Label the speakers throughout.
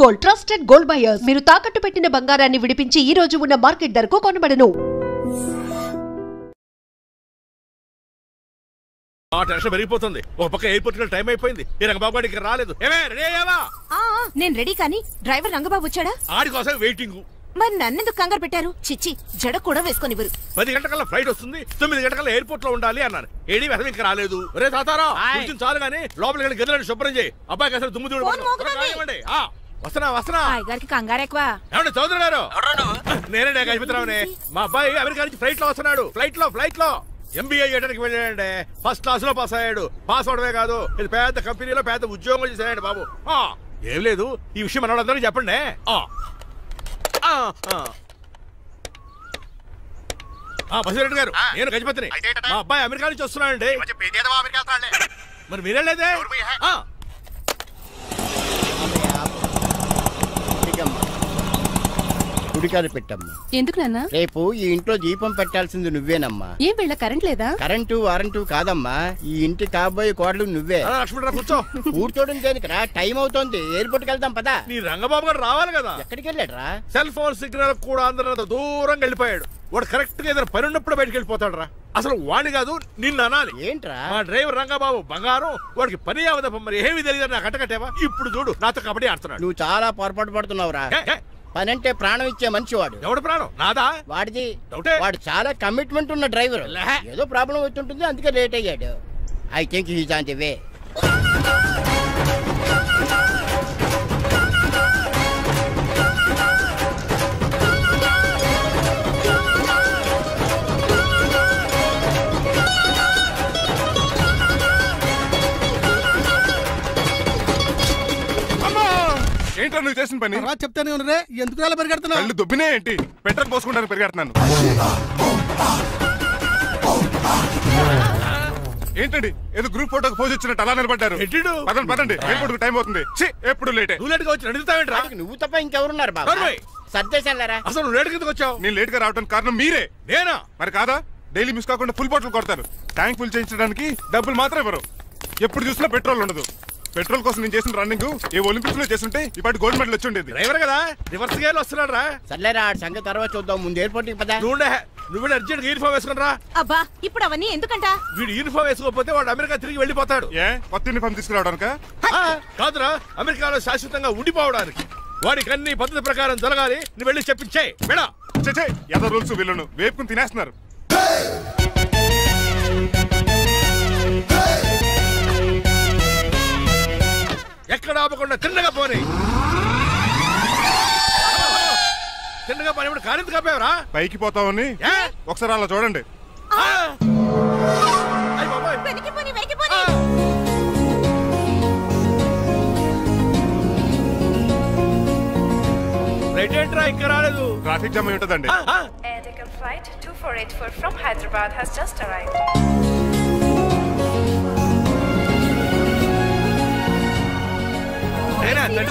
Speaker 1: Gold trusted gold buyers. మీరు తాకట్టు పెట్టిన బంగారాన్ని విడిపించి ఈ రోజు ఉన్న మార్కెట్ ధరకు కొనబడను.
Speaker 2: టెన్షన్ పెరిగిపోతుంది. ఒక పక్క ఎయిర్పోర్ట్ కి టైం అయిపోయింది. ఈ రంగబాబు గారికి రాలేదు. రెడీ అయ్యావా?
Speaker 3: నేను రెడీ, కానీ డ్రైవర్ రంగబాబు వచ్చాడా?
Speaker 2: ఆడి కోసం వెయిటింగ్.
Speaker 3: మరి నన్నెందుకు కంగారు పెట్టారు? చిచ్చి, జడ కూడా వేసుకొనివ్వరు.
Speaker 2: 10 గంటల ఫ్లైట్ వస్తుంది, 9 గంటల ఎయిర్పోర్ట్ లో ఉండాలి అన్నాను. ఏడీ వెధవ ఇంకా రాలేదు. రే తాతారా, కొంచెం చాలు గానీ లోపలికి వెళ్ళి గదిలో శుభ్రం చేయి. అబ్బాయికి అసలు దుమ్ము దూడు. వస్తున్నా.
Speaker 3: గారికి కంగారు ఎక్కువ.
Speaker 2: ఏమండి చౌదరి గారు? నేనే గజపతిరావునే. మా అబ్బాయి అమెరికా నుంచి ఫ్లైట్ లో వస్తున్నాడు. ఫ్లైట్ లో MBA చేయడానికి వెళ్ళాడండి. ఫస్ట్ క్లాస్ లో పాస్ అయ్యాడు. పాస్ అవడమే కాదు, ఇది పెద్ద కంపెనీలో పెద్ద ఉద్యోగం చేశాడు బాబు. ఏం లేదు, ఈ విషయం మన వాళ్ళందరికీ చెప్పండి. బసిరెడ్డి గారు, నేను గజపతిని. మా అబ్బాయి అమెరికా నుంచి వస్తున్నాడండి. మరి మీరేలేదే?
Speaker 4: గుడికాలు పెట్టమ్మా.
Speaker 3: ఎందుకు నాన్న?
Speaker 4: రేపు ఈ ఇంట్లో దీపం పెట్టాల్సింది నువ్వేనమ్మా.
Speaker 3: ఏం వీళ్ళ కరెంట్ లేదా?
Speaker 4: కరెంటు వారంటూ కాదమ్మా, ఈ ఇంటి కాబోయే కోడలు నువ్వే.
Speaker 2: కూర్చో.
Speaker 4: కూర్చోడం దేనికిరా? టైం అవుతోంది, ఎయిర్పోర్ట్ కి వెళ్దాం పదా.
Speaker 2: నీ రంగబాబు గారు రావాలి కదా.
Speaker 4: ఎక్కడికి వెళ్ళాడురా?
Speaker 2: సెల్ ఫోన్ సిగ్నల్ కూడా అందరూ దూరంగా వెళ్ళిపోయాడు. వాడు కరెక్ట్ గా ఏదైనా పని ఉన్నప్పుడు బయటకు వెళ్ళిపోతాడు రా. అసలు వాణి కాదు, నిన్ను అనాలి.
Speaker 4: ఏంట్రా?
Speaker 2: మా డ్రైవర్ రంగబాబు బంగారం. వాడికి పని అవదప్ప. మరి ఏమి తెలియదు నాకు కట్టకట్టేవా? ఇప్పుడు చూడు, నాతో కబడ్డీ ఆడుతున్నాడు.
Speaker 4: నువ్వు చాలా పొరపాటు పడుతున్నావురా. పని అంటే ప్రాణం ఇచ్చే మనిషి వాడు.
Speaker 2: ఎవడు ప్రాణం? నాదా?
Speaker 4: వాడిది. వాడు చాలా కమిట్మెంట్ ఉన్న డ్రైవర్. ఏదో ప్రాబ్లం అవుతుంటుంది, అందుకే లేట్ అయ్యాడు. I think he's on the way.
Speaker 5: ఏంటో నువ్వు చేసిన పని?
Speaker 6: చెప్తానే ఉన్నదే. ఎందుకు అలా పరిగెడుతున్నావు?
Speaker 5: కళ్ళు దుబ్బినే ఏంటి? పెట్రోల్ పోసుకుంటాను పరిగెడుతున్నాను. ఏంటండి ఏదో గ్రూప్ ఫోటోకి పోజ్ ఇచ్చినట్టు అలా నిలబడ్డారు? పదండి, ఎయిర్పోర్ట్ టైం అవుతుంది. ఎప్పుడు లేట్.
Speaker 4: నువ్వు తప్ప ఇంకెవరున్నారు బాబు? సర్దేశారా?
Speaker 2: అసలు లేట్ కిందకు వచ్చావు?
Speaker 5: నేను లేట్ గా రావడానికి కారణం మీరే.
Speaker 2: నేనా?
Speaker 5: మరి కాదా? డైలీ మిస్ కాకుండా ఫుల్ బాటిల్ కొడతారు. ట్యాంక్ ఫుల్ చేయించడానికి డబ్బులు మాత్రం ఇవ్వరు. ఎప్పుడు చూసినా పెట్రోల్ ఉండదు. పెట్రోల్ కోసం నేను చేసిన రన్నింగ్ ఏ ఒలింపిక్స్ లో చేస్తుంటే ఇప్పటి గోల్డ్ మెడల్ వచ్చి ఉండేది.
Speaker 2: డ్రైవర్ కదా, రివర్స్ గేర్ వస్తున్నాడు రా.
Speaker 4: సర్లేరా, సంగతి తర్వాత చూద్దాం, ముందు ఎయిర్పోర్ట్ కి పదా.
Speaker 2: నువ్వు అర్జెంట్ యూనిఫామ్ వేసుకుని రా.
Speaker 3: అబ్బా, ఇప్పుడు అవన్నీ ఎందుకంట?
Speaker 2: వీడు యూనిఫామ్ వేసుకోకపోతే వాడు అమెరికా తిరిగి వెళ్ళిపోతాడు.
Speaker 5: కొత్త యూనిఫామ్ తీసుకురావడానికా?
Speaker 2: కాదురా, అమెరికాలో శాశ్వతంగా ఉండిపోవడానికి. వాడికి అన్ని పద్ధతి ప్రకారం జరగాలి. నువ్వు వెళ్ళి చెప్పించే.
Speaker 5: ఏదో రూల్స్ వీళ్ళను వేపుకుని తినేస్తున్నారు.
Speaker 2: ఎక్కడ ఆపకుండా తిన్నగా పోనీ. తిన్నగా పోనీ. కారింత కాపేవరా?
Speaker 5: పైకి పోతావని ఒకసారి అలా చూడండి. రైట్ ఏంట్రా ఇంకా రాలేదు? ట్రాఫిక్ జామ్ అయి ఉంటదండి.
Speaker 7: Air flight 2484 from Hyderabad has just arrived.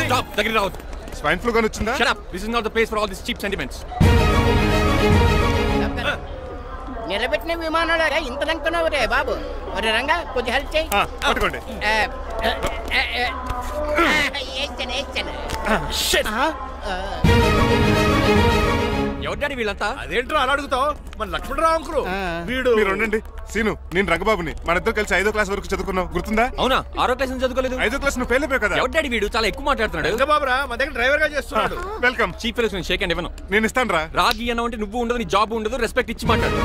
Speaker 8: Stop! Take it out.
Speaker 5: Swine flu gun వచ్చిందా?
Speaker 8: Shut up! This is not the place for all these cheap sentiments.
Speaker 4: నిలబెట్టిన విమానాలు ఇంత లంకున్నావు రే బాబు. మరి రంగా కొద్ది హెల్ప్ చేయి.
Speaker 5: పట్టుకోండి.
Speaker 8: ఎవరు డాడీ వీళ్ళంతా?
Speaker 2: అదేంట్రా అలా అడుగుతావు? మన లక్ష్మణరావు అంకులు వీడు.
Speaker 5: మీరు ఉండండి. సీను, నేను రంగబాబుని. మన ఇద్దరు కలిసి 5వ క్లాస్ వరకు చదువుకున్నాం, గుర్తుందా?
Speaker 8: అవునా? 6వ క్లాస్ చదువుకోలేదు.
Speaker 5: 5వ క్లాస్ నువ్వు ఫెయిల్ అయిపోయావు కదా.
Speaker 8: ఎవరు డాడీ వీడు? చాలా ఎక్కువ మాట్లాడుతున్నాడు.
Speaker 2: రంగబాబురా, మన దగ్గర డ్రైవర్ గా చేస్తున్నాడు.
Speaker 5: Welcome.
Speaker 8: Chief fellows shake hand ఇవ్వను.
Speaker 5: నేను ఇస్తాను రా.
Speaker 8: రాగి అన్న అంటే నువ్వు ఉండదు, నీ జాబ్ ఉండదు, రెస్పెక్ట్ ఇచ్చి మాట్లాడు.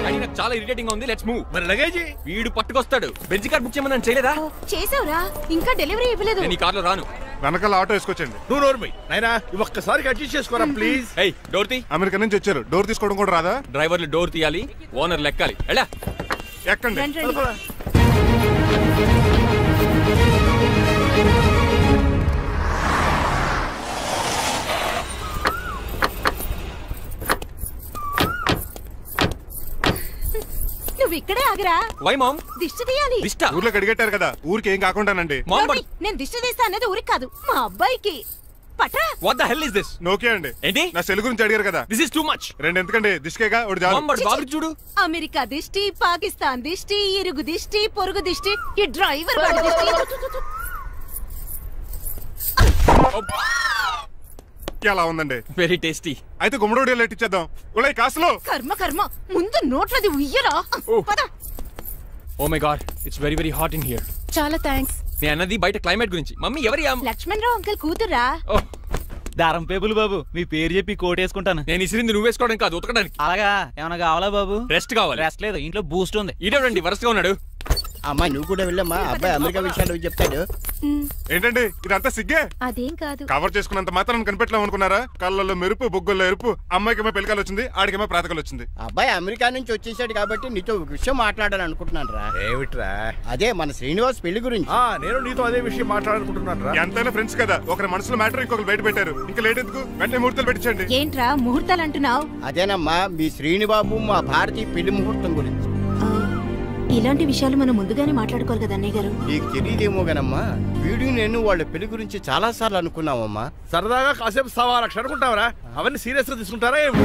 Speaker 8: డాడీ నాకు చాలా ఇరిటేటింగ్ గా ఉంది. Let's move.
Speaker 2: మరి లగేజీ
Speaker 8: వీడు పట్టుకొస్తాడు. బెంజ్ కార్ బుక్ చేయమని చేయలేదా?
Speaker 3: చేసావురా, ఇంకా డెలివరీ ఇవ్వలేదు.
Speaker 8: నేను ఈ కార్లో రాను.
Speaker 5: వెనకాల ఆటో వేసుకొచ్చండి.
Speaker 2: నువ్వు నోర్మై నాయనా, ఒక్కసారి అడ్జస్ట్ చేసుకోరా ప్లీజ్.
Speaker 8: డోర్ తీ.
Speaker 5: అమెరికా నుంచి వచ్చారు, డోర్ తీసుకోవడం కూడా రాదా?
Speaker 8: డ్రైవర్లు డోర్ తీయాలి, ఓనర్ లెక్కాలి. ఎలా
Speaker 5: ఎక్కండి.
Speaker 3: నువ్వు ఇక్కడే ఆగరా.
Speaker 8: Why mom?
Speaker 3: దిష్టి తీయాలి.
Speaker 5: ఊర్లో కడిగట్టారు కదా, ఊరికి ఏం కాకుండానండి.
Speaker 3: నేను దిష్టి తీస్తా అనేది ఊరికి కాదు, మా అబ్బాయికి. పట్రా.
Speaker 8: What the hell is this?
Speaker 5: నోకే అండి.
Speaker 8: ఏంటి?
Speaker 5: నా సెల్ గురించి అడిగారు కదా.
Speaker 8: This is too much.
Speaker 5: రెండు ఎందుకండి, దిష్టికేగా ఒకటి చాలు.
Speaker 8: చూడు,
Speaker 3: అమెరికా దిష్టి, పాకిస్తాన్ దిష్టి, ఇరుగు దిష్టి, పొరుగు దిష్టి, ఈ డ్రైవర్ వాడి దిష్టి.
Speaker 5: ఎలా ఉందండి?
Speaker 8: Very tasty.
Speaker 5: అయితే గుమ్మడి లైట్ ఇచ్చేద్దాం. ఉలై కాసులో.
Speaker 3: కర్మ కర్మ, ముందు నోట్లది ఉయ్యరా. పద.
Speaker 8: Oh my God, it's very very hot in here.
Speaker 3: చాలా థాంక్స్.
Speaker 8: నేను అన్నది బయట క్లైమేట్ గురించి. మమ్మీ ఎవరి
Speaker 3: లక్ష్మణ్ రావు అంకుల్ కూతురా?
Speaker 9: దారం పేపులు బాబు, మీ పేరు చెప్పి కోట్ వేసుకుంటాను.
Speaker 8: నేను ఇసిరింది నువ్వు వేసుకోవడం కాదు, ఉతకడానికి.
Speaker 9: అలాగా ఏమైనా కావాలా బాబు?
Speaker 8: రెస్ట్ కావాలి.
Speaker 9: రెస్ట్ లేదు, ఇంట్లో బూస్ట్ ఉంది.
Speaker 8: ఇదేవండి వరుసగా ఉన్నాడు.
Speaker 4: అమ్మాయి నువ్వు కూడా వెళ్ళమ్మా, అబ్బాయి అమెరికా విషయాలు చెప్తాడు.
Speaker 5: ఏంటండి ఇదంతా సిగ్గే?
Speaker 3: అదేం కాదు.
Speaker 5: కవర్ చేసుకున్నంత మాత్రం కనిపెట్టలేం అనుకున్నారా? కళ్ళల్లో మెరుపు, బొగ్గుల్లో ఎరుపు. అమ్మాయికేమో పెళ్ళికాలు వచ్చింది, ఆడికేమో ప్రాతకాలు వచ్చింది.
Speaker 4: అబ్బాయి అమెరికా నుంచి వచ్చేసాడు కాబట్టి నీతో ఒక విషయం మాట్లాడాలని అనుకుంటున్నాను రా.
Speaker 2: ఏమిట్రా?
Speaker 4: అదే మన శ్రీనివాస్ పెళ్లి గురించి.
Speaker 2: నేను నీతో అదే విషయం మాట్లాడాలనుకుంటున్నాను రా.
Speaker 5: ఎంతైనా ఫ్రెండ్స్ కదా, ఒకరి మనసులో మ్యాటర్ ఇంకొకరు బయట పెట్టారు. ఇంకా లేట్ ఎందుకు, వెంటనే ముహూర్తాలు పెట్టించండి.
Speaker 3: ఏంట్రా ముహూర్తాలు అంటున్నావు?
Speaker 4: అదేనమ్మా మీ శ్రీనిబాబు మా భారతీయ పెళ్లి ముహూర్తం గురించి.
Speaker 3: ఇలాంటి విషయాలు మనం ముందుగానే మాట్లాడుకోవాలి కదా అన్నయ్య గారు.
Speaker 4: నీకు తెలియదేమో గనమ్మా, వీడియో నేను వాళ్ళ పెళ్లి గురించి చాలా సార్లు అనుకున్నామమ్మా.
Speaker 2: సరదాగా కాసేపు 1.25 అనుకుంటావరా? అవన్నీ సీరియస్ గా తీసుకుంటారా ఏమి?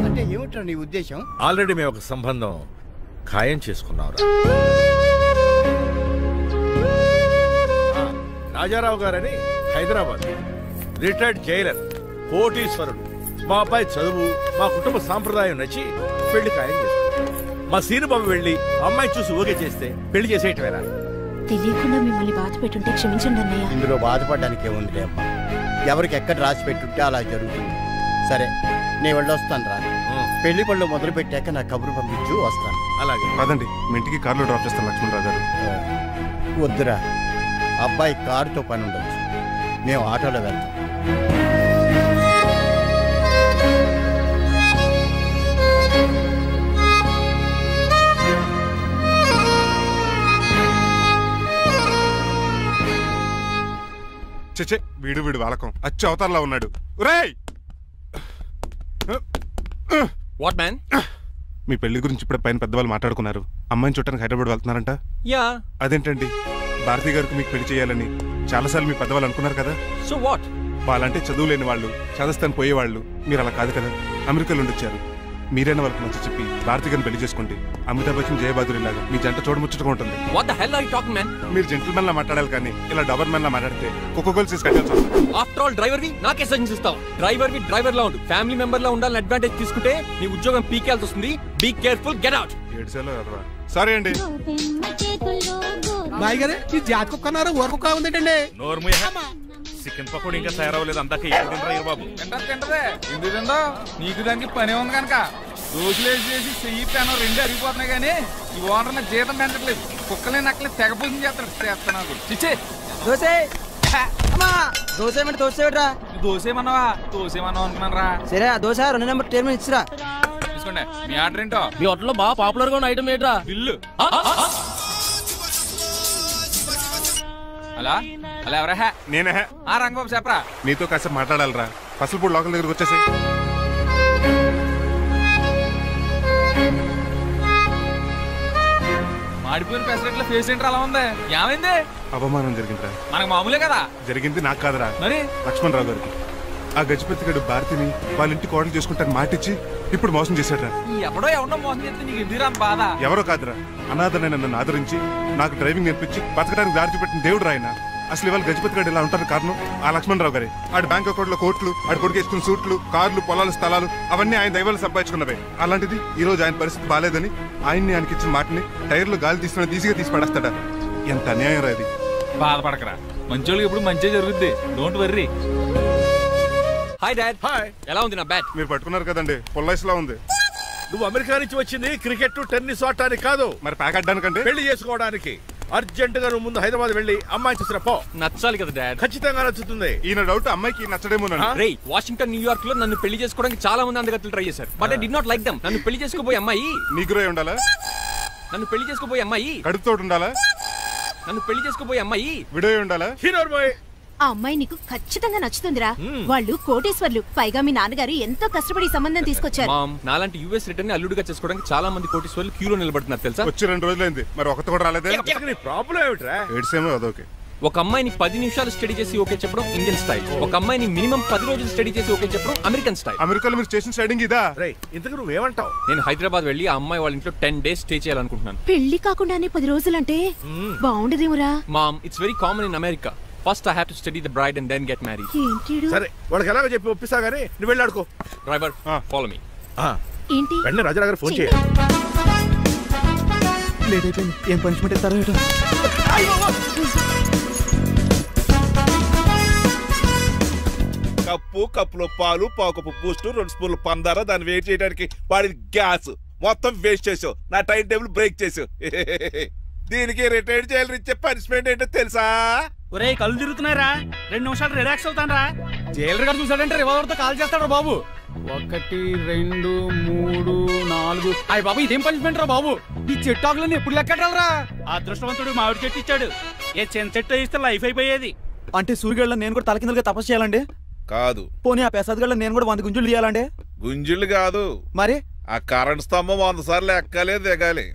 Speaker 4: అంటే ఏమిట్రా నీ ఉద్దేశం?
Speaker 2: ఆల్రెడీ మేము ఒక సంబంధం ఖాయం చేసుకున్నావురా. రాజారావు గారని హైదరాబాద్ రిటైర్డ్ జైలర్, కోటీశ్వరుడు. మా అబ్బాయి చదువు, మా కుటుంబ సాంప్రదాయం నచ్చి పెళ్లి ఖాయం చేసుకున్నాం. మా సీనుబాబు వెళ్ళి అమ్మాయి చూసి ఓకే చేస్తే పెళ్లి చేసేయటమేనా?
Speaker 3: తెలియకుండా మిమ్మల్ని బాధ పెట్టుంటే క్షమించండి అన్నయ్య.
Speaker 4: ఇందులో బాధపడడానికి ఏముంది అమ్మా, ఎవరికి ఎక్కడ రాసి పెట్టుంటే అలా జరుగుతుంది. సరే నేను వెళ్ళొస్తాను రా. పెళ్లి పళ్ళు మొదలు పెట్టాక నా కబురు పంపించు, వస్తాను.
Speaker 2: అలాగే
Speaker 5: పదండి, మీ ఇంటికి కార్లో డ్రాప్ చేస్తాను లక్ష్మణరావు గారు.
Speaker 4: వద్దురా, అబ్బాయి కారుతో పని ఉండొచ్చు, మేము ఆటోలో వెళ్తాం.
Speaker 5: చచ్చే, వీడు వాలకం అచ్చు అవతారంలో ఉన్నాడు. రేయ్,
Speaker 8: వాట్ మ్యాన్?
Speaker 5: మీ పెళ్లి గురించి ఇప్పుడే పైన పెద్దవాళ్ళు మాట్లాడుకున్నారు. అమ్మాయిని చూడటానికి హైదరాబాద్ వెళ్తున్నారంట.
Speaker 8: యా.
Speaker 5: అదేంటండి, భారతి గారికి మీకు పెళ్లి చేయాలని చాలాసార్లు మీ పెద్దవాళ్ళు అనుకున్నారు కదా.
Speaker 8: So what?
Speaker 5: వాళ్ళంటే చదువు లేని వాళ్ళు, చదస్తాను పోయేవాళ్ళు. మీరు అలా కాదు కదా, అమెరికాలో ఉండొచ్చారు. మీరైనా వాళ్ళకి మంచి చెప్పి భారతి గారిని పెళ్లి చేసుకోండి. అమితాబ్ బచ్చన్, జయబాదురి లాగా మీ జంట చూడముచ్చటగా ఉంటుంది.
Speaker 8: What the hell are you talking man?
Speaker 5: మీరు జెంటిల్మెన్ లా మాట్లాడాలి కానీ ఇలా డబర్ మెన్ లా మాట్లాడితే కోకోకోల్ సీస్ కట్టాల్సి వస్తుంది.
Speaker 8: ఆఫ్టర్ ఆల్ డ్రైవర్ వి నాకే సజెషన్స్ ఇస్తావు? డ్రైవర్ లా ఉండు, ఫ్యామిలీ మెంబర్ లా ఉండాలని అడ్వాంటేజ్ తీసుకుంటే నీ ఉద్యోగం పీకేల్సి వస్తుంది. Be careful, get out.
Speaker 5: ఏడ్చేలో కదరా. సారీ అండి.
Speaker 6: బాయ్ గారే, ఈ జాతి కుక్కన్నారు ఊర కుక్క ఉందేంటండి?
Speaker 2: చికెన్ పకోడీ ఇంకా తయారవ్వలేదు, అందాక బాబు.
Speaker 10: నీకు దానికి పని ఉంది కనుక రోజులేసి చెయ్యి పెనం 2 అరిగిపోతున్నాయి కానీ ఈ ఓనర్ నాకు జీతం పెంచట్లేదు. కుక్కలే నక్కలే తెగ పూజం చేస్తున్నాడు. చిచ్చే దోసేమన్నావా? దోసేమన్నావు అనుకున్నాను రా.
Speaker 9: సరే ఆ దోశ 2 నెంబర్ టేబుల్ ఇచ్చిరా.
Speaker 10: తీసుకోండి. మీ ఆర్డర్ ఏంటో?
Speaker 9: మీ హోటల్లో బాగా పాపులర్ గా ఉన్న ఐటమ్ ఏంట్రా?
Speaker 10: బిల్లు. అలా అలా ఎవరా?
Speaker 5: నేనే.
Speaker 10: ఆ రంగబాబు చెప్పరా.
Speaker 5: నీతో కాసేపు మాట్లాడాలరా. ఫసల్పూడి లోకల్ దగ్గరకు వచ్చేసి.
Speaker 10: మాడిపోయిన పెసరెట్ల ఫేస్ ఏంటర్ అలా ఉంది? ఏమైంది?
Speaker 5: అవమానం జరిగిందిరా.
Speaker 10: మనకు మామూలే కదా.
Speaker 5: జరిగింది నాకు కాదురా,
Speaker 10: మరి
Speaker 5: లక్ష్మణరావు గారికి. ఆ గజపతి గడు భారతిని వాళ్ళ ఇంటి కోడలు చేసుకుంటాను మాటిచ్చి ఇప్పుడు మోసం చేశాడ్రా.
Speaker 10: ఎవడో మోసం చేస్తే నీకు ఎందుకు బాధ?
Speaker 5: ఎవరో కాదురా, అనాథనైన నన్ను ఆదరించి నాకు డ్రైవింగ్ నేర్పించి బతకడానికి దారి చూపెట్టిన దేవుడు రాయన. అసలు ఇవాళ గజపతి గడు ఇలా ఉంటారు కారణం ఆ లక్ష్మణరావు గారే. ఆడి బ్యాంక్ అకౌంట్ లో కోట్లు, ఆడి కొడుకు వేసుకున్న సూట్లు, కార్లు, పొలాలు, స్థలాలు అవన్నీ ఆయన దైవాలు సంపాదించుకున్నవే. అలాంటిది ఈ రోజు ఆయన పరిస్థితి బాలేదని ఆయన్ని ఆయనకి ఇచ్చిన మాటని టైర్లు గాలి తీసుకుని ఈజీగా తీసి పడేస్తాడా? ఎంత అన్యాయం రా ఇది.
Speaker 10: బాధపడకరా, మంచోళ్ళకి ఇప్పుడు మంచి జరుగుద్ది. Don't worry.
Speaker 8: Hi dad.
Speaker 2: Hi.
Speaker 8: ఎలా ఉంది నా బ్యాట్?
Speaker 5: మీరు పట్టుకున్నారు కదండి, పొల్లైస్లా ఉంది.
Speaker 2: నువ్వు అమెరికా నుంచి వచ్చింది క్రికెట్, టెన్నిస్ ఆడటానికి కాదు,
Speaker 5: మరి ప్యాక్ అడ్డానికంటే
Speaker 2: పెళ్లి చేసుకోవడానికి. అర్జెంట్ గా నువ్వు ముందు హైదరాబాద్ వెళ్ళి అమ్మాయి చూసిరా పో.
Speaker 8: నచ్చాలి కదా డాడ్.
Speaker 2: ఖచ్చితంగా నచ్చుతుంది.
Speaker 5: ఈయన డౌట్ అమ్మాయికి నచ్చడేమో.
Speaker 8: రేయ్, వాషింగ్టన్, న్యూయార్క్ లో నన్ను పెళ్లి చేసుకోవడానికి చాలా మంది అందగత్తలు ట్రై చేశారు. But I did not like them. నన్ను పెళ్లి చేసుకోబోయే అమ్మాయి
Speaker 5: నీగురై ఉండాలా?
Speaker 8: నన్ను పెళ్లి చేసుకోబోయే అమ్మాయి
Speaker 5: కడుపుతోటి ఉండాలా?
Speaker 8: నన్ను పెళ్లి చేసుకోబోయే అమ్మాయి
Speaker 5: విడో ఉండాలా?
Speaker 2: హీరోర్ బాయ్.
Speaker 3: ఆ అమ్మాయి నీకు ఖచ్చితంగా నచ్చుతుందిరా. వాళ్ళు కోటేశ్వర్లు, పైగా మీ నాన్నగారు ఎంతో కష్టపడి సంబంధం తీసుకొచ్చారు.
Speaker 8: మామ్, నాలాంటి యుఎస్ రిటర్న్ అల్లుడిగా చేసుకోవడానికి చాలా మంది కోటీశ్వర్లు క్యూలో నిలబడుతున్నారు తెలుసా?
Speaker 5: వచ్చి 2 రోజులైంది, మరి ఒకటి కూడా రాలేదే.
Speaker 2: ప్రాబ్లం ఏమిట్రా?
Speaker 5: ఏడ్సేమో అదొకే.
Speaker 8: ఒక అమ్మాయిని 10 నిమిషాలు స్టడీ చేసి ఓకే చెప్పడం ఇండియన్ స్టైల్. ఒక అమ్మాయిని మినిమం 10 రోజులు స్టడీ చేసి ఓకే చెప్పడం అమెరికన్ స్టైల్.
Speaker 5: అమెరికాలో మీరు స్టేషన్ స్టైడింగ్ ఇదా?
Speaker 2: ఇంతకు నువ్వేమంటావు?
Speaker 8: నేను హైదరాబాద్ వెళ్ళి ఆ అమ్మాయి వాళ్ళ ఇంట్లో 10 days స్టే చేయాలనుకుంటున్నాను.
Speaker 3: పెళ్లి కాకుండానే 10 రోజులంటే బాగుండదేమురా?
Speaker 8: Mom, it's very common in America. First I have to study the bride and then get married.
Speaker 2: సరే వాళ్ళకి ఎలాగో చెప్పి ఒప్పిస్తా గానీ నువ్వు వెళ్ళి ఆడుకో.
Speaker 8: Driver, follow me.
Speaker 3: ఏంటి
Speaker 2: వెంటనే రాజారావు గారు ఫోన్ చేయ.
Speaker 9: లేట్ అయిపోయింది. ఏం పనిష్మెంట్ ఇస్తారో ఏటో.
Speaker 11: కప్పులో పాలు పావుకప్పు బూస్ట్ 2 స్పూన్లు పందార దాన్ని వెయిట్ చేయడానికి వాడి గ్యాస్ మొత్తం వేస్ట్ చేసావు. నా టైం టేబుల్ బ్రేక్ చేసావు. దీనికి రిటైర్డ్ జైలు ఇచ్చే పనిష్మెంట్ ఏంటో తెలుసా?
Speaker 9: ఒరే కళ్ళు తిరుగుతున్నారా, 2 నిమిషాలు రిలాక్స్ అవుతానరా. జైలర్ గారు చూసాడంటే రివాల్వర్తో కాల్ చేస్తాడు బాబు. 1 2 3 4 అయ్య బాబు ఇదేం పనిష్మెంట్ రా బాబు. ఈ చెట్టాకులను ఎప్పుడు లెక్కటరా. అదృష్టవంతుడు మామిడి చెట్టు ఇచ్చాడు. ఏ చెన్ చెట్టు ఇస్తే లైఫ్ అయిపోయేది. అంటే సూర్యుగళ్ళ నేను కూడా తలకిందలుగా తపస్సు చేయాలండి?
Speaker 11: కాదు.
Speaker 9: పోనీ ఆ పెసాద్ నేను కూడా 100 గుంజులు తీయాలండి?
Speaker 11: గుంజులు కాదు,
Speaker 9: మరి
Speaker 11: ఆ కరెంట్ స్తంభం 100 సార్లు ఎక్కాలి దిగాలి.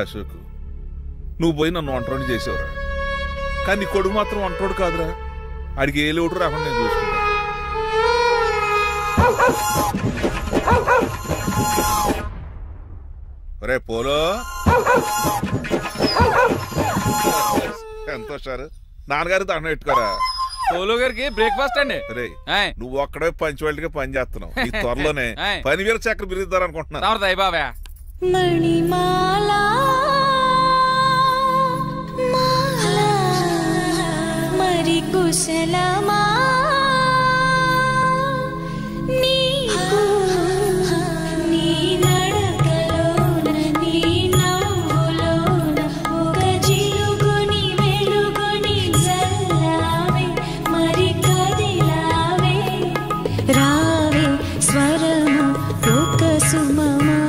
Speaker 11: అశోక్, నువ్వు పోయి నన్ను వంటోడు చేసావురా, కానీ నీ కొడుకు మాత్రం వంటోడు కాదురా. ఆడికి ఏ లోటు రాకుండా నేను చూసుకుంటా. రే పోలో, ఎంత వచ్చారు? నాన్నగారు దండం పెట్టుకోరా.
Speaker 10: పోలో గారికి బ్రేక్ఫాస్ట్ అండి.
Speaker 11: రే నువ్వు ఒక్కడే పంచువాళ్ళకి పని చేస్తున్నావు. ఈ త్వరలోనే 10,000 చక్రం పెరుగుతారు అనుకుంటున్నా.
Speaker 10: బాబా
Speaker 12: మణిమాలా మరి కుశలమా నీకు నీ నడకలోన నీ నవ్వులోన ఒక జిలుగుని వెలుగుని జల్లావే మరి కదిలావే రావే స్వరము ఒక సుమమా.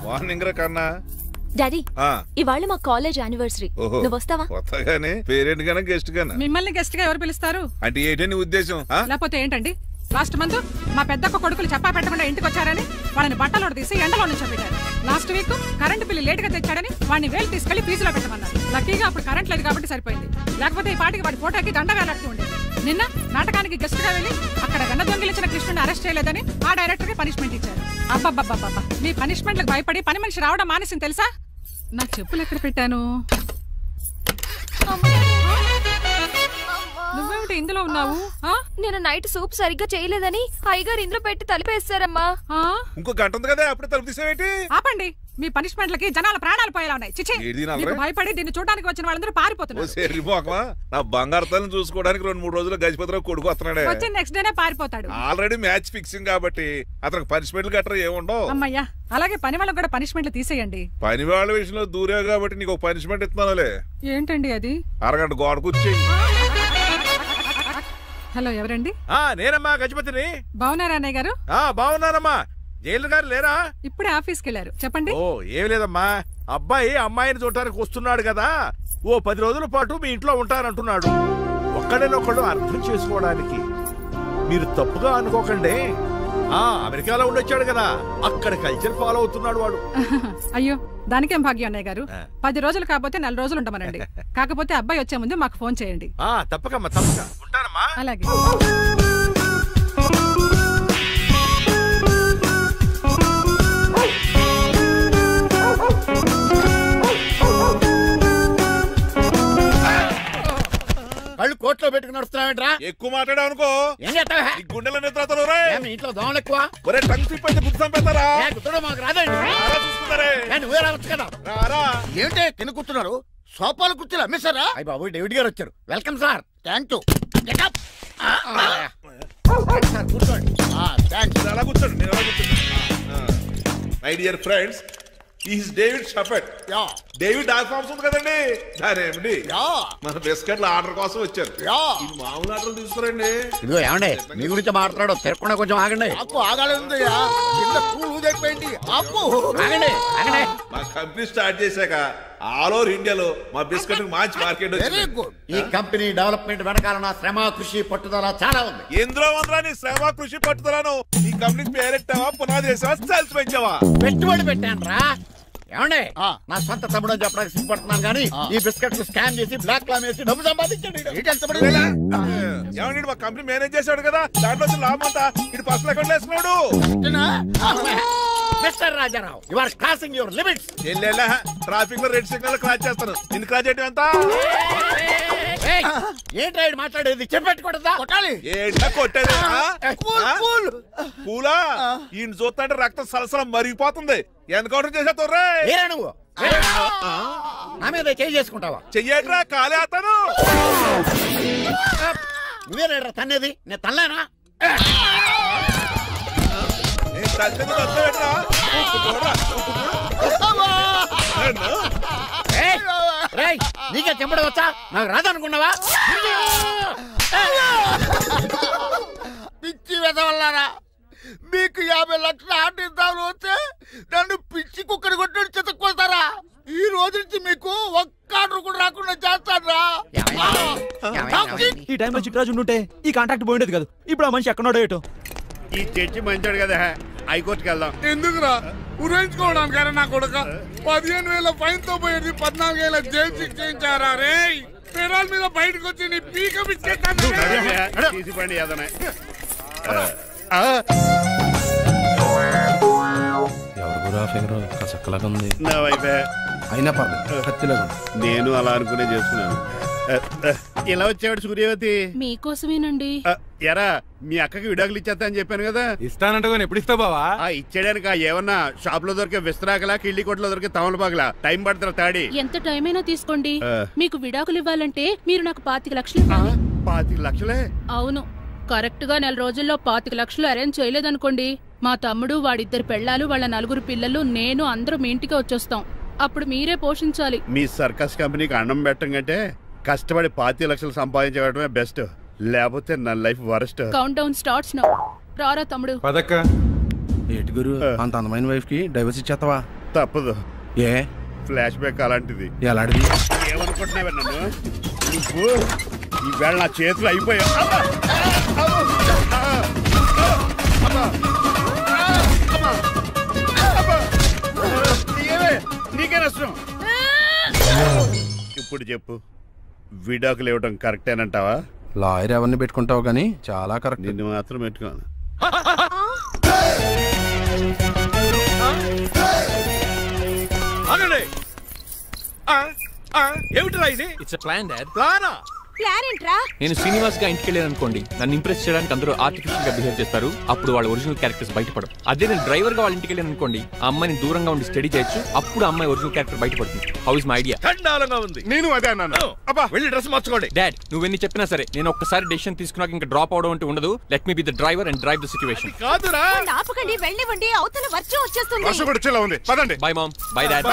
Speaker 11: మార్నింగ్ రా కన్నా.
Speaker 12: డాడీ ఇవాళ మా కాలేజ్ యానివర్సరీ, నువ్వు వస్తావా?
Speaker 11: వస్తాగానే పేరెంట్ గానే గెస్ట్ గానా?
Speaker 13: మిమ్మల్ని గెస్ట్ గా ఎవరు పిలుస్తారు?
Speaker 11: అంటే ఏంటని ఉద్దేశం?
Speaker 13: లేకపోతే ఏంటండి, లాస్ట్ మంత్ మా పెద్దక్క కొడుకులు చెప్పా పెట్టకుండా ఇంటికి వచ్చారని వాళ్ళని బట్టలోడు తీసి ఎండలో నుంచోబెట్టారు. Last week current bill late గా తెచ్చాడని వాడిని వేలు తీసుకెళ్లి ఫీజులో పెట్టమన్నారు. లక్కీగా అప్పుడు కరెంట్ లేదు కాబట్టి సరిపోయింది, లేకపోతే ఈ పాటికి వాడి ఫోటోకి దండ వేలాడుతూ ఉండేది. నిన్న నాటకానికి గెస్ట్ గా వెళ్ళి అక్కడ వెన్న దొంగిలించిన కృష్ణుని అరెస్ట్ చేయలేదని ఆ డైరెక్టర్ కి పనిష్మెంట్ ఇచ్చారు. అబ్బబ్బబ్బబ్బ, మీ పనిష్మెంట్లకు భయపడి పని మనిషి రావడం మానేసింది తెలుసా? నా చెప్పులు ఎక్కడ పెట్టాను? నువ్వేమిటి ఇందులో ఉన్నావు?
Speaker 12: నేను నైట్ సూప్ సరిగ్గా చేయలేదని అయ్యగారు ఇందులో పెట్టి తలిపేస్తారమ్మా.
Speaker 11: ఇంకో గంట ఉంది కదా, అప్పుడు తలుపు తీసేవేంటి?
Speaker 13: ఆపండి, మీ పనిష్మెంట్లకి జనాల ప్రాణాలు పోయేలా ఉన్నాయి. చిచి, భయపడి దీన్ని చూడడానికి వచ్చిన వాళ్ళందరూ పారిపోతున్నారు.
Speaker 11: నా బంగారు తల్లిని చూసుకోవడానికి 2-3 రోజులు గజపతిరావు కొడుకు వస్తున్నాడే.
Speaker 13: వచ్చి నెక్స్ట్ డేనే పారిపోతాడు.
Speaker 11: ఆల్రెడీ మ్యాచ్ ఫిక్సింగ్ కాబట్టి అతనికి పనిష్మెంట్లు గట్రా ఏముండవు.
Speaker 13: అమ్మయ్యా, అలాగే పని వాళ్ళకి కూడా పనిష్మెంట్లు తీసేయండి.
Speaker 11: పని వాళ్ళ విషయంలో దూరే కాబట్టి నీకు ఒక పనిష్మెంట్ ఇస్తున్నానులే.
Speaker 13: ఏంటండి అది?
Speaker 11: అరగంట గోడ కూర్చేయి.
Speaker 13: హలో, ఎవరండి?
Speaker 2: నేనమ్మా గజపతిని.
Speaker 13: బాగున్నారా అన్నయ్య గారు?
Speaker 2: బాగున్నానమ్మా. జైలు గారు లేరా?
Speaker 13: ఇప్పుడే ఆఫీస్కి వెళ్ళారు. చెప్పండి.
Speaker 2: ఓ ఏం లేదమ్మా, అబ్బాయి అమ్మాయిని చూడటానికి వస్తున్నాడు కదా, ఓ 10 రోజుల పాటు మీ ఇంట్లో ఉంటానంటున్నాడు. ఒక్కడేనొక్కడు అర్థం చేసుకోవడానికి మీరు తప్పుగా అనుకోకండి. అమెరికాలో ఉండొచ్చాడు కదా, అక్కడ కల్చర్ ఫాలో అవుతున్నాడు వాడు.
Speaker 13: అయ్యో, దానికేం భాగ్యం అన్నయ్య గారు. 10 రోజులు కాకపోతే 4 రోజులు ఉంటామనండి. కాకపోతే అబ్బాయి వచ్చే ముందు మాకు ఫోన్ చేయండి.
Speaker 2: తప్పకమ్మా, తప్పక ఉంటానమ్మా.
Speaker 13: అలాగే.
Speaker 4: కళ్ళు కోట్లో పెట్టుకుని నడుస్తున్నావేంట్రా?
Speaker 11: ఎక్కువ మాట్లాడావు అనుకో గుండెల నిద్రతలు.
Speaker 4: ఇంట్లో దోమలు ఎక్కువ.
Speaker 11: ఒరే టంగ్ స్లిప్ అయితే గుర్తు చంపేస్తారా?
Speaker 4: గుర్తుడు మాకు రాదండి.
Speaker 11: చూసుకున్నారే,
Speaker 4: నువ్వే రావచ్చు కదా. ఏంటి తిని కూర్చున్నారు? సోఫాలు కూర్చోలు అమ్మేశారా? అయ్యి బాబు, డేవిడ్ గారు వచ్చారు. Welcome sir. Thank you. కూర్చోండి.
Speaker 11: అలా కూర్చోండి, నేను అలా కూర్చోండి. My dear friends, is David షఫెట్. డేవిడ్ డాగ్ ఫార్మ్స్ ఉంది కదండి, దానేమిటి మన బిస్కెట్ల ఆర్డర్ కోసం వచ్చారు. మామూలు ఆర్డర్లు తీసుకురండి.
Speaker 4: ఇదిగో ఏమండి, మీ గురించి మాట్లాడు, తిరగకుండా కొంచెం ఆగండి. ఆగాలి.
Speaker 11: మా కంపెనీ స్టార్ట్ చేశాక ఆల్ ఓవర్ ఇండియాలో మా బిస్కెట్ మంచి మార్కెట్ వచ్చింది.
Speaker 4: ఈ కంపెనీ డెవలప్మెంట్ వెనకాల నా శ్రమ, కృషి, పట్టుదల చాలా ఉంది.
Speaker 11: ఎందులో ఉందా నీ శ్రమ, కృషి, పట్టుదలను? ఈ కంపెనీకి పేరెట్టావా, పునాది వేసావా, సేల్స్ పెంచావా?
Speaker 4: పెట్టుబడి పెట్టాను రా. ఏమండి నా సొంత తమ్ముడు అని చెప్పడానికి సిగ్గుపడుతున్నాను కానీ ఈ బిస్కెట్లు స్కాన్ చేసి బ్లాక్ క్లామ్ వేసి డబ్బు సంపాదించండి.
Speaker 11: ఏమండి మా కంపెనీ మేనేజ్ చేశాడు కదా, దాంట్లో లాభం అంతా ఇటు పర్సనల్ అకౌంట్ వేసుకున్నాడు.
Speaker 4: Mister Rajarao, you are crossing your limits.
Speaker 11: Traffic లో రెడ్ సిగ్నల్ క్రాస్ చేస్తాను. నిన్ను క్రాస్ చేయడం ఎంత?
Speaker 4: ఏంట్రా మాట్లాడేది? చెప్పెట్టుకూడదా? కొట్టాలి.
Speaker 11: ఏంటా కొట్టేది? పూలా ఈయన చూస్తుంటే రక్తం సలసలం మరిగిపోతుంది. ఎన్కౌంటర్ చేసేతోర్రా
Speaker 4: నువ్వు నా మీద చేయి చేసుకుంటావా?
Speaker 11: చెయ్యట్రా కాలేస్తాను.
Speaker 4: నువ్వేనా తన్నేది? నేను తనలేనా? నీకే చెంపడం వచ్చా? నాకు రాదనుకున్నావా? పిచ్చి వెదవల్లారా, మీకు 50 లక్షల ఆటిద్దాలు వస్తే నన్ను పిచ్చి కుక్కని కొట్టి చెతుక్కోతారా? ఈ రోజు నుంచి మీకు ఒక్క ఆర్డర్ కూడా రాకుండా చేస్తారా?
Speaker 8: ఈ టైంలో చిట్రాజు ఉంటే ఈ కాంట్రాక్ట్ పోయిండేది కదా. ఇప్పుడు ఆ మనిషి ఎక్కడో ఏటో.
Speaker 4: ఈ చర్చి మంచాడు కదా, హైకోర్టుకి వెళ్దాం.
Speaker 14: ఎందుకురా ఉరేంచుకోవడానికి? నా కొడుక 15,000 ఫైన్ తో పోయేది 14 ఏళ్ళ జైలు శిక్ష చేయించారా రే? పెరాల మీద బయటకు వచ్చి నీ పీక బిచ్చేస్తాను.
Speaker 4: తీసిపండి ఏదైనా. నా వైపే
Speaker 6: అయినా పర్లేదు, కత్తిలాగా
Speaker 4: నేను అలా అనుకునే చేస్తున్నాను. ఇలా వచ్చేవాడు సూర్యవతి
Speaker 3: మీకోసమేనండి.
Speaker 4: ఎరా మీ అక్కకి విడాకులు ఇచ్చేస్తా అని చెప్పాను కదా.
Speaker 9: ఇస్తానంటే ఎప్పుడు ఇస్తావు బావా?
Speaker 4: ఇచ్చేయడానికి ఏమన్నా షాప్ లో దొరికే విస్తరాకలా, కిళ్ళి కొట్లో దొరికే తమలపాకలా టైం పడుతున్నా తాడి.
Speaker 3: ఎంత టైం అయినా తీసుకోండి. మీకు విడాకులు ఇవ్వాలంటే మీరు నాకు 25 లక్షలు ఇవ్వాలి.
Speaker 4: 25 లక్షలే?
Speaker 3: అవును. కరెక్ట్ గా 4 రోజుల్లో 25 లక్షలు అరేంజ్ చేయలేదనుకోండి, మా తమ్ముడు, వాడిద్దరు పెళ్ళాలు, వాళ్ళ 4 పిల్లలు, నేను అందరూ మీ ఇంటికి వచ్చేస్తాం. అప్పుడు మీరే పోషించాలి.
Speaker 4: మీ సర్కస్ కంపెనీకి అన్నం పెట్టం కంటే కష్టపడి 25 లక్షలు సంపాదించడమే బెస్ట్. లేకపోతే నా life worst.
Speaker 3: Count down starts now. రారా తమ్ముడు.
Speaker 6: పదక్క. ఏటి గురు, అంత అందమైన వైఫ్ కి డైవర్స్ ఇచ్చేస్తావా?
Speaker 4: తప్పదు.
Speaker 6: ఏ
Speaker 4: ఫ్లాష్ బ్యాక్ అలాంటిది.
Speaker 6: ఎలాంటిది?
Speaker 4: ఏమనుకుంటున్నావా నన్ను? నువ్వు ఈవేళ నా చేతులు అయిపోయా. నీకే నష్టం. ఇప్పుడు చెప్పు, విడాకులు ఇవ్వడం కరెక్టేనంటావా?
Speaker 6: లాయర్ ఎవరిని పెట్టుకుంటావు కానీ చాలా కరెక్ట్.
Speaker 4: నిన్ను మాత్రం పెట్టుకోను.
Speaker 2: ఏమిట్రా ఇది?
Speaker 8: It's plan dad.
Speaker 2: ప్లానా?
Speaker 3: ప్లాన్ ఏంట్రా?
Speaker 8: నేను శ్రీనివాస్ గా ఇంటికి వెళ్ళాను అనుకోండి, నన్ను ఇంప్రెస్ చేయడానికి అందరూ ఆర్టిఫిషియల్ గా బిహేవ్ చేస్తారు. అప్పుడు వాళ్ళ ఒరిజినల్ క్యారెక్టర్స్ బయటపడవు. అదే నేను డ్రైవర్ గా వాళ్ళ ఇంటికి వెళ్ళాను అనుకోండి, ఆ అమ్మాయిని దూరంగా ఉండి స్టడీ చేయొచ్చు. అప్పుడు అమ్మాయి ఒరిజినల్ క్యారెక్టర్ బయటపడుతుంది. How is my idea?
Speaker 2: చండాలంగా ఉంది.
Speaker 5: నేను అదే అన్నాను. అబ్బా
Speaker 2: వెళ్ళి డ్రెస్ మార్చుకోండి.
Speaker 8: డాడ్ నువ్వెన్ని చెప్పినా సరే నేను ఒక్కసారి డెసిషన్ తీసుకున్నాక ఇంకా డ్రాప్ అవడం అంటూ ఉండదు. Let me be the driver and drive the situation.
Speaker 2: కాదురా,
Speaker 3: ఆపకండి, వెళ్ళివ్వండి. అవతల వర్షం వచ్చేస్తుంది.
Speaker 5: వర్షం కూడా వచ్చేలా ఉంది. పదండి.
Speaker 8: Bye mom. Bye dad.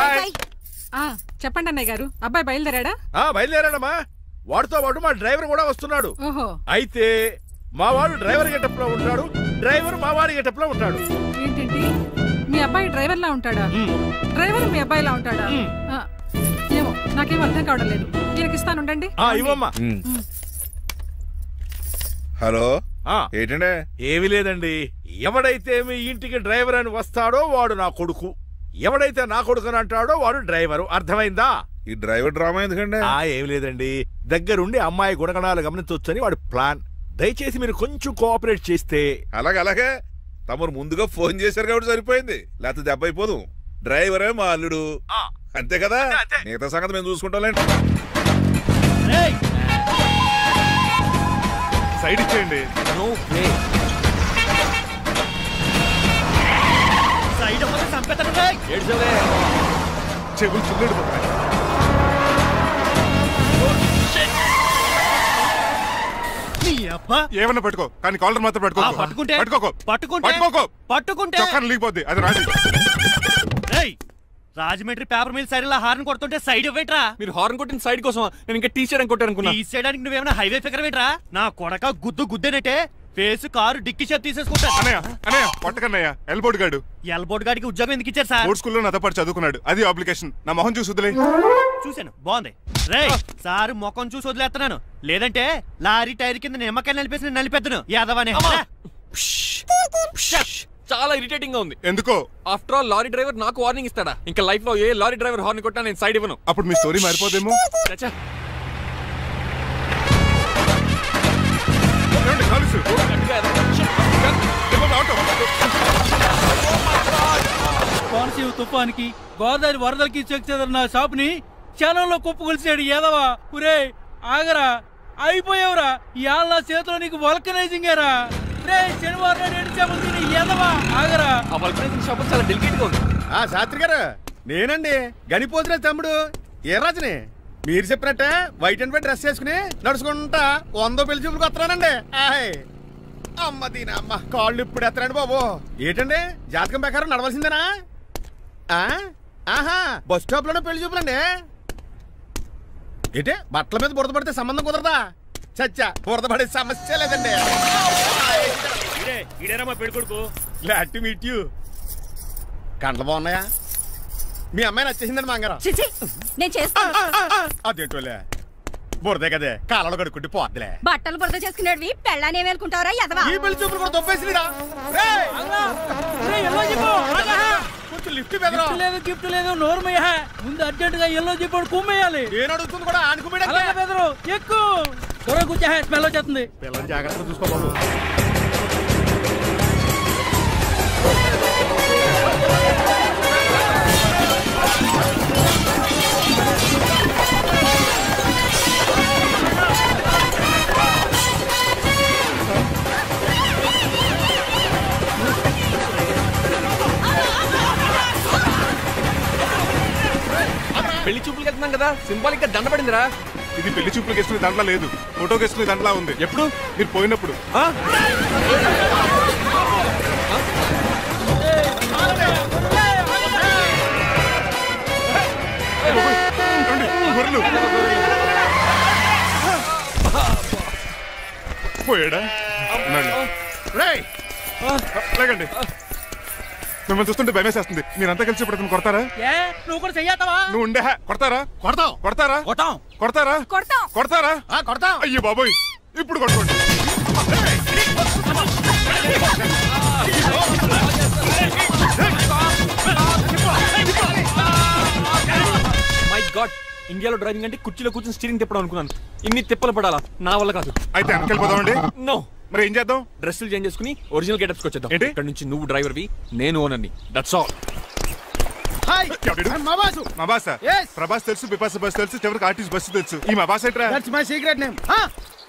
Speaker 13: చెప్పండి అన్నయ్య గారు, అబ్బాయి బయలుదేరాడా?
Speaker 2: బయలుదేరాడమ్మా. వాడితో పాటు మా డ్రైవర్ కూడా వస్తున్నాడు. అయితే మా వాడు డ్రైవర్ గెటప్ లో ఉంటాడు, డ్రైవర్ మా వాడి గెటప్ లో ఉంటాడు.
Speaker 13: ఏంటండి, మీ అబ్బాయి డ్రైవర్ లా ఉంటాడా? డ్రైవర్ మీ అబ్బాయి లా ఉంటాడా? ఏమో నాకేం అర్థం కావడం లేదు. ఈయనకి ఇస్తాను, ఉండండి.
Speaker 2: ఇవ్వమ్మా.
Speaker 11: హలో, ఏంటండి?
Speaker 2: ఏమీ లేదండి. ఎవడైతే మీ ఇంటికి డ్రైవర్ అని వస్తాడో వాడు నా కొడుకు, ఎవడైతే నా కొడుకు అని అంటాడో వాడు డ్రైవరు. అర్థమైందా?
Speaker 11: ఈ డ్రైవర్ డ్రామా ఎందుకండి?
Speaker 2: ఏమి లేదండి, దగ్గరుండి అమ్మాయి గుణగణాలు గమనించొచ్చని వాడి ప్లాన్. దయచేసి మీరు కొంచెం కోఆపరేట్ చేస్తే.
Speaker 11: అలాగే తమరు ముందుగా ఫోన్ చేశారు కాబట్టి సరిపోయింది, లేకపోతే దెబ్బ అయిపోదు. డ్రైవరే మా అల్లుడు, అంతే కదా. మిగతా సంగతి మేము చూసుకుంటాంలేండి.
Speaker 5: సైడ్ ఇచ్చేయండి. చెవులు చిల్లుడు. ఏమన్నా పెట్టుకో, కానీ కాలర్ మాత్రం పట్టుకోకు. చొక్కాను లీగిపోద్ది, అది రాజు.
Speaker 8: రాజమండ్రి పేపర్ మీద సైడ్ హార్న్ కొడుతుంటే సైడ్ ఇవ్వట్రా. మీరు హార్న్ కొట్టిన సైడ్ కోసం నేను ఇంకా టీ చేయడానికి కొట్టారనుకున్నా. టీ చేయడానికి నువ్వేమైనా హైవే ఫిగర్ వేట్రా? నా కొడక గుద్దేనట్టే ఫేస్ కారు డిక్కి షేప్ తీసేసుకుంటా.
Speaker 5: అన్నయ్య పట్టకన్నయ్య, ఎల్బోర్డ్ గాడు.
Speaker 8: ఎల్బోర్డ్ గాడికి ఉద్యోగం ఎందుకు ఇచ్చారు సార్?
Speaker 5: బోర్డ్ స్కూల్లో నాతో పాటు చదువుకున్నాడు, అది అప్లికేషన్. నా మొహం చూసి వదిలే.
Speaker 8: చూశాను, బాగుంది. రే సార్ మొఖం చూసి వదిలేస్తున్నాను, లేదంటే లారీ టైర్ కింద నిమ్మకాయ నలిపేసి నలిపేద్దును యాదవనే. చాలా ఇరిటేటింగ్ గా ఉంది.
Speaker 5: ఎందుకో?
Speaker 8: ఆఫ్టర్ ఆల్ లారీ డ్రైవర్ నాకు వార్నింగ్ ఇస్తాడా? ఇంకా లైఫ్ లో ఏ లారీ డ్రైవర్ హార్న్ కొట్టా నేను సైడ్ ఇవ్వను.
Speaker 5: అప్పుడు మీ స్టోరీ మారిపోదేమో.
Speaker 15: కోనసీమ తుఫానికి గోదావరి వరదలకి చెక్ చెదరిన షాప్ ని క్షణంలో కుప్పకొలిసాడు ఏదవా. ఒరే ఆగరా, అయిపోయావురా. ఇవాళ నా చేతిలో నీకు వల్కనైజింగ్ ఏరా. రే శనివారం నాడు ఎండు చేపలు తిని ఏదవా ఆగరా.
Speaker 8: ఆ వల్కనైజింగ్ షాప్ చాలా డెలికేట్ గా ఉంది.
Speaker 9: శాస్త్రి గారు నేనండి గనిపోతున్న తమ్ముడు ఏ రాజుని. మీరు చెప్పినట్టే వైట్ అండ్ వైట్ డ్రెస్ వేసుకుని నడుచుకుంటా 100 పెళ్లి చూపులకు వస్తున్నానండి. అమ్మ దీని అమ్మ కాళ్ళు ఇప్పుడు ఎత్తరండి బాబు. ఏంటండి జాతకం ప్రకారం నడవలసిందేనా? ఆహా బస్ స్టాప్ లోనే పెళ్లి చూపులండి. ఏంటి బట్టల మీద బురద పడితే సంబంధం కుదరదా? చచ్చా బురద పడే సమస్య లేదండి.
Speaker 16: ఇడేరా మా పెళ్ళికొడుకు.
Speaker 9: Glad to meet you. కండ్లు బాగున్నాయా? మీ అమ్మాయి నచ్చేసిందండి మంగారం.
Speaker 17: నేను చేస్తాను.
Speaker 9: అదేంటోలే బురదే కదే కాలంలో కడుక్కుంటే పోద్దులే.
Speaker 17: బట్టలు బురద చేసుకునేవి పెళ్ళానే వేలుకుంటావరా ఎదవా.
Speaker 9: ఈ పెళ్లి చూపులు కూడా దొబ్బేసిరా. కొంచెం లిఫ్ట్
Speaker 15: లేదు గిఫ్ట్ లేదు నోర్మయ్య. ముందు అర్జెంట్ గా ఎల్లో చెప్పాడు కుమ్మేయాలి.
Speaker 9: నేను అడుగుతుంది కూడా అనుకుమే
Speaker 15: బెదరు ఎక్కువ త్వరగా కూర్చో. స్మెల్ వచ్చేస్తుంది.
Speaker 9: పిల్లలు జాగ్రత్తగా చూసుకోబాబు.
Speaker 8: పెళ్లి చూపులకి వెళ్తున్నాం కదా, సింబాలిక్ గా దండ పడిందిరా.
Speaker 5: ఇది పెళ్లి చూపులకు వేసుకునే దాంట్లో లేదు, ఫోటోకి వేసుకునే దాంట్లో ఉంది.
Speaker 8: ఎప్పుడు?
Speaker 5: మీరు పోయినప్పుడు. పోయాడా? లేకండి, మిమ్మల్ని చూస్తుంటే భయమేసేస్తుంది. మీరంతా కలిసి ఇప్పుడు అతను కొడతారా?
Speaker 15: నువ్వు కూడా చెయ్యతావా?
Speaker 5: నువ్వు ఉండే కొడతారా?
Speaker 9: కొడతాం.
Speaker 5: కొడతారా? కొడతారా? కొడతారా?
Speaker 9: కొడతాం.
Speaker 5: అయ్యో బాబోయ్, ఇప్పుడు కొట్టుకోండి.
Speaker 8: మై గాడ్, ఇండియాలో డ్రైవింగ్ అంటే కుర్చీలో కూర్చొని స్టీరింగ్ తిప్పడం అనుకున్నాను. ఇన్ని తిప్పలు పడాలా? నా వల్ల కాదు.
Speaker 5: అయితే వెనకెళ్ళిపోదామండి.
Speaker 8: నో.
Speaker 5: మరి ఏం చేద్దాం?
Speaker 8: డ్రెస్సులు చేంజ్ చేసుకుని ఒరిజినల్ గెటప్స్కి వచ్చేద్దాం. ఇక్కడ నుంచి నువ్వు డ్రైవర్వి, నేను ఓనర్ని. That's all.
Speaker 5: మా బాస ప్రభాస్ తెలుసు, బిపాస బస్ తెలుసు, చివరికి ఆర్టిస్ట్ బస్సు తెలుసు. ఈ మా బాస ఏంట్రా?
Speaker 9: That's my secret name.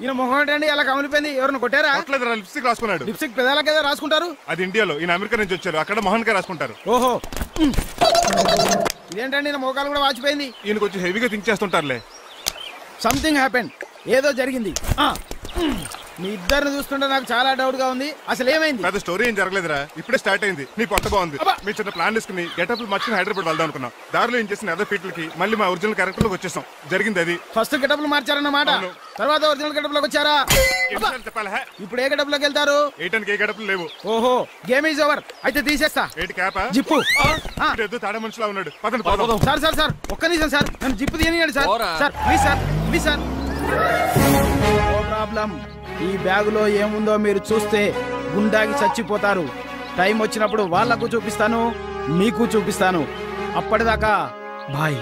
Speaker 9: ఈయన మొహం ఏంటండి ఎలా కమిలిపోయింది? ఎవరిని కొట్టారా?
Speaker 5: కొట్టలేదురా, లిప్స్టిక్ రాసుకున్నాడు.
Speaker 9: లిప్స్టిక్ పెదాల కదా రాసుకుంటారు?
Speaker 5: అది ఇండియాలో, ఈయన అమెరికా నుంచి వచ్చారు, అక్కడ మోహన్ గా రాసుకుంటారు.
Speaker 9: ఓహో, ఇదేంటండి నా మోకాలు కూడా వాచిపోయింది.
Speaker 5: ఈయన కొంచెం హెవీగా థింక్ చేస్తుంటారులే.
Speaker 9: సంథింగ్ హ్యాపెన్, ఏదో జరిగింది. మీ ఇద్దరిని చూస్తుంటే నాకు చాలా డౌట్ గా ఉంది. అసలు ఏమైంది?
Speaker 5: పెద్ద స్టోరీ ఏం జరగలేదురా, ఇప్పుడే స్టార్ట్ అయింది. నీ కొత్త బాగుంది. మీ చిన్న ప్లాన్ తీసుకుని గెటప్లు మార్చుకుని హైదరాబాద్ వెళ్దాం అనుకున్నాం. దారిలో ఏం చేసిన అదర్ ఫీట్లకి మళ్ళీ మా ఒరిజినల్ క్యారెక్టర్ లోకి వచ్చేసాం. జరిగింది అది. ఫస్ట్ గెటప్లు మార్చారన్నమాట, తర్వాత ఒరిజినల్ గెటప్ లోకి వచ్చారా? ఇప్పుడు ఏ గెటప్ లోకి వెళ్తారు? ఏటానికి ఏ గెటప్లు లేవు.
Speaker 9: ఓహో, గేమ్ ఈజ్ ఓవర్. అయితే తీసేస్తా.
Speaker 5: ఏంటి క్యాపా?
Speaker 9: జిప్పు.
Speaker 5: తాడే మనుషులా ఉన్నాడు.
Speaker 9: సార్ సార్ సార్ ఒక్క నిమిషం సార్, నన్ను జిప్పు తీయనియండి sir. Sir please sir, please sir. No problem. ఈ బ్యాగులో ఏముందో మీరు చూస్తే గుండాకి చచ్చిపోతారు. టైం వచ్చినప్పుడు వాళ్లకు చూపిస్తాను, మీకు చూపిస్తాను. అప్పటిదాకా బాయ్.